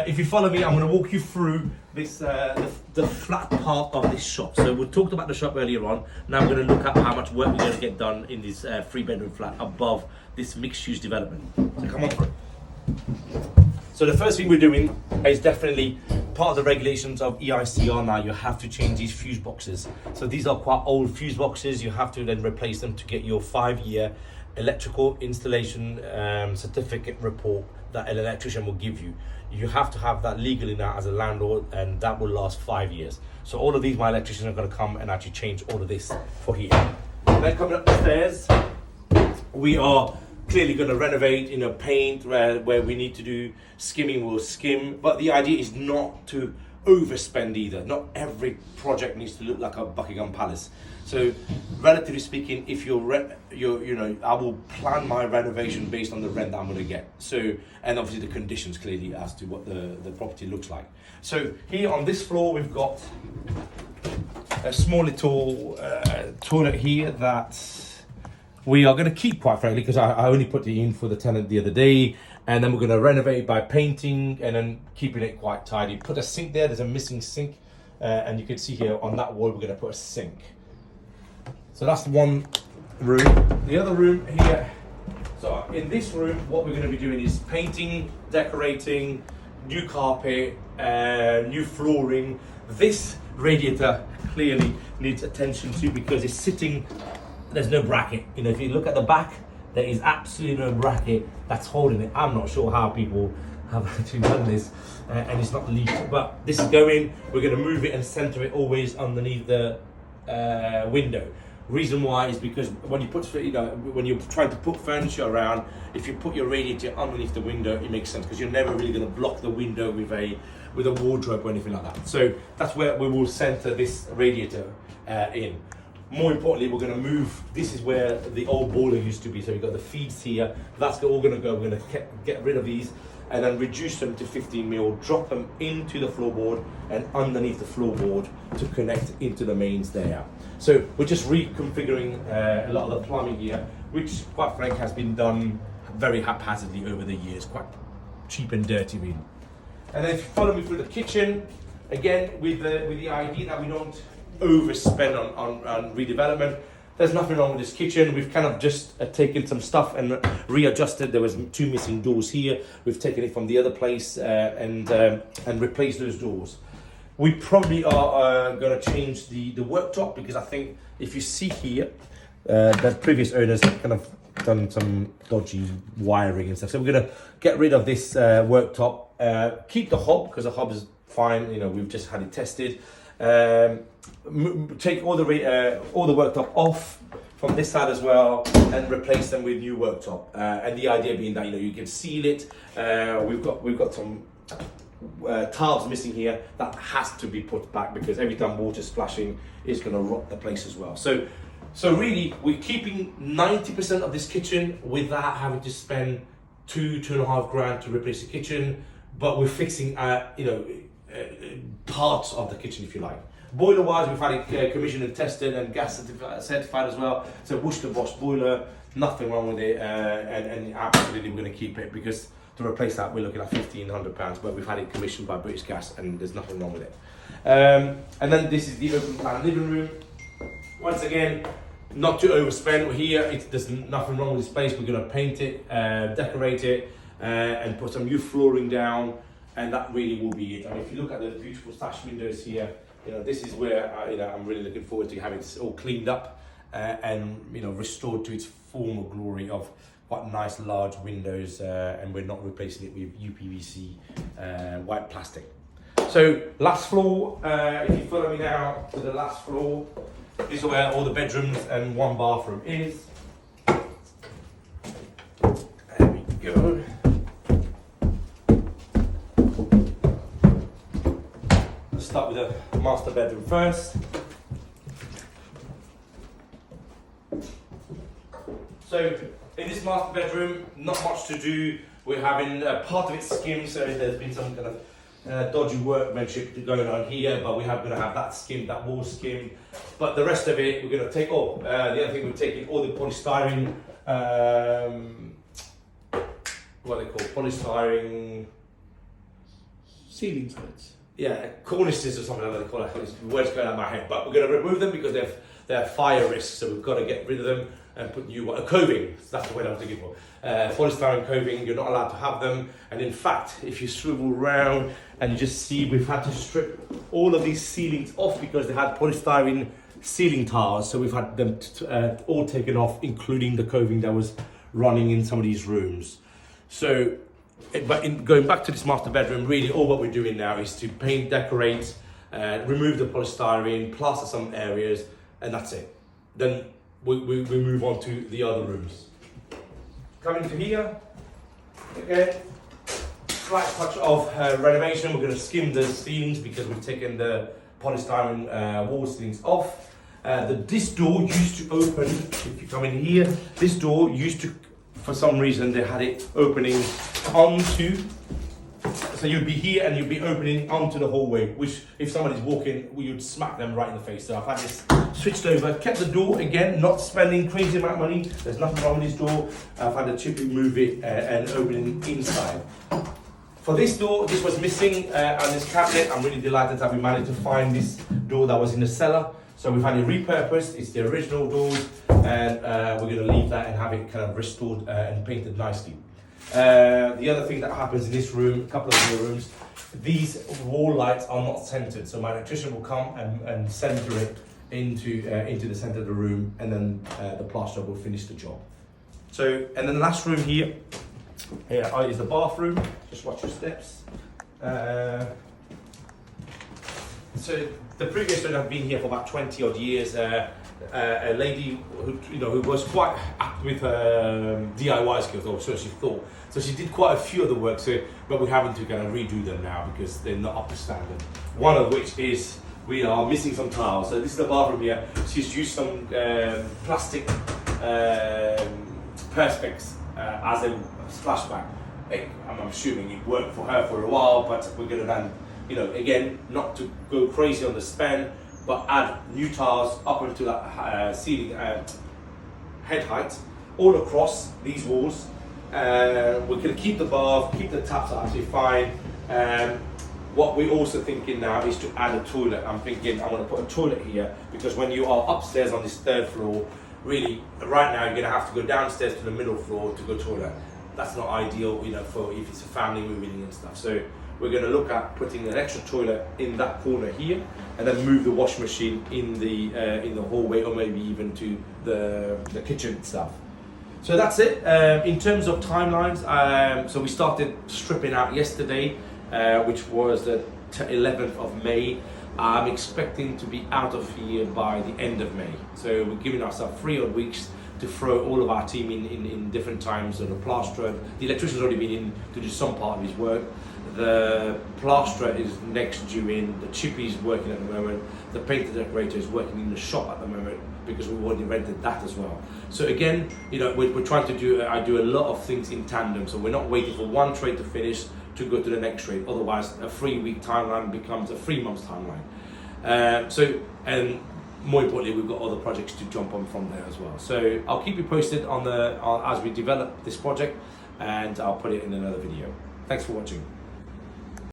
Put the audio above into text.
if you follow me, I'm going to walk you through this the flat part of this shop. So we talked about the shop earlier on. Now we're going to look at how much work we're going to get done in this 3-bedroom flat above this mixed-use development. So come on through. So the first thing we're doing is definitely part of the regulations of EICR now. You have to change these fuse boxes. So these are quite old fuse boxes. You have to then replace them to get your 5-year electrical installation certificate report that an electrician will give you. You have to have that legally now as a landlord, and that will last 5 years. So all of these, my electricians are going to come and actually change all of this for here. Then coming up the stairs, we are clearly going to renovate, paint where we need to do skimming, we'll skim. But the idea is not to overspend either. Not every project needs to look like a Buckingham Palace. So relatively speaking, if I will plan my renovation based on the rent that I'm going to get. So, and obviously the conditions clearly as to what the property looks like. So here on this floor, we've got a small little toilet here that we are going to keep, quite frankly, because I only put it in for the tenant the other day. And then we're going to renovate it by painting and then keeping it quite tidy. Put a sink there, there's a missing sink. And you can see here on that wall, we're going to put a sink. So that's one room. The other room here, so in this room, what we're going to be doing is painting, decorating, new carpet, new flooring. This radiator clearly needs attention too because it's sitting, there's no bracket. If you look at the back, there is absolutely no bracket that's holding it. I'm not sure how people have actually done this and it's not leaked, but this is going, we're going to move it and center it always underneath the window. Reason why is because when you put, when you're trying to put furniture around, if you put your radiator underneath the window, it makes sense because you're never really going to block the window with a wardrobe or anything like that. So that's where we will center this radiator in. More importantly, we're going to move, this is where the old boiler used to be. So we've got the feeds here, that's all going to go. We're going to get rid of these and then reduce them to 15 mil, drop them into the floorboard and underneath the floorboard to connect into the mains there. So we're just reconfiguring a lot of the plumbing here, which quite frankly has been done very haphazardly over the years, quite cheap and dirty really. And then if you follow me through the kitchen, again with the idea that we don't overspend on redevelopment. There's nothing wrong with this kitchen. We've kind of just taken some stuff and readjusted. There was 2 missing doors here. We've taken it from the other place and replaced those doors. We probably are going to change the worktop because I think if you see here, the previous owners have kind of done some dodgy wiring and stuff. So we're going to get rid of this worktop, keep the hob because the hob is fine. We've just had it tested. Take all the worktop off from this side as well and replace them with new worktop. And the idea being that you can seal it. We've got some tiles missing here that has to be put back because every time water splashing is going to rot the place as well. So really we're keeping 90% of this kitchen without having to spend $2.5 grand to replace the kitchen, but we're fixing parts of the kitchen if you like. Boiler wise, we've had it commissioned and tested and gas certified as well. So Worcester Bosch boiler, nothing wrong with it, and absolutely we're going to keep it because to replace that we're looking at £1,500, but we've had it commissioned by British Gas and there's nothing wrong with it. And then this is the open plan living room. Once again, not to overspend here. There's nothing wrong with this place. We're going to paint it, decorate it, and put some new flooring down, and that really will be it. I mean, if you look at the beautiful sash windows here, this is where I'm really looking forward to having this all cleaned up and restored to its former glory of quite nice large windows, and we're not replacing it with UPVC white plastic. So last floor, if you follow me now to the last floor, this is where all the bedrooms and one bathroom is. There we go. Let's start with the master bedroom first. So in this master bedroom, not much to do. We're having part of it skimmed, so there's been some kind of dodgy workmanship going on here, but we are going to have that skimmed, that wall skimmed. But the rest of it, we're going to take off. The other thing, we're taking all the polystyrene, what are they called? Polystyrene ceiling skirts. Yeah, cornices or something like that they call it. It's words going out of my head, but we're going to remove them because they're fire risks, so we've got to get rid of them and put new one. Coving, that's the word I'm looking for. Polystyrene coving, you're not allowed to have them. And in fact, if you swivel around and you just see, we've had to strip all of these ceilings off because they had polystyrene ceiling tiles. So we've had them all taken off, including the coving that was running in some of these rooms. So, but going back to this master bedroom, really all what we're doing now is to paint, decorate, remove the polystyrene, plaster some areas, and that's it. Then we move on to the other rooms. Coming to here, again, slight touch of renovation. We're going to skim the ceilings because we've taken the polystyrene wall ceilings off. This door used to open, if you come in here, this door used to, for some reason, they had it opening onto, so you'd be here and you'd be opening onto the hallway, which if somebody's walking, you'd smack them right in the face. So I've had this switched over, kept the door, again, not spending crazy amount of money. There's nothing wrong with this door. I've had a chippy move it and opening inside. For this door, this was missing on this cabinet. I'm really delighted that we managed to find this door that was in the cellar. So we've had it repurposed. It's the original doors, and we're going to leave that and have it kind of restored and painted nicely. The other thing that happens in this room, a couple of the rooms, these wall lights are not centered. So my electrician will come and center it into the center of the room, and then the plasterer will finish the job. So, and then the last room here is the bathroom. Just watch your steps. So the previous one I've been here for about 20 odd years. A lady who was quite apt with her DIY skills, or so she thought. So she did quite a few of the work. But we're having to kind of redo them now because they're not up to standard. One of which is we are missing some tiles. So this is the bathroom here. She's used some plastic perspex as a splashback. I'm assuming it worked for her for a while, but we're going to then, again, not to go crazy on the spend, but add new tiles up into that ceiling head height, all across these walls. We're going to keep the bath, keep the taps actually fine. What we're also thinking now is to add a toilet. I'm thinking I'm going to put a toilet here because when you are upstairs on this third floor, really right now you're going to have to go downstairs to the middle floor to go toilet. That's not ideal, for if it's a family moving in and stuff. So we're going to look at putting an extra toilet in that corner here, and then move the washing machine in the hallway, or maybe even to the kitchen stuff. So that's it. In terms of timelines, so we started stripping out yesterday, which was the 11th of May. I'm expecting to be out of here by the end of May. So we're giving ourselves 3 odd weeks to throw all of our team in different times. So the plasterer, the electrician's already been in to do some part of his work. The plasterer is next due in, the chippy's working at the moment, the painter decorator is working in the shop at the moment because we've already rented that as well. So again, we're trying to do, I do a lot of things in tandem, so we're not waiting for one trade to finish to go to the next trade, otherwise a 3-week timeline becomes a 3 months timeline. And more importantly, we've got other projects to jump on from there as well. So I'll keep you posted on as we develop this project, and I'll put it in another video. Thanks for watching.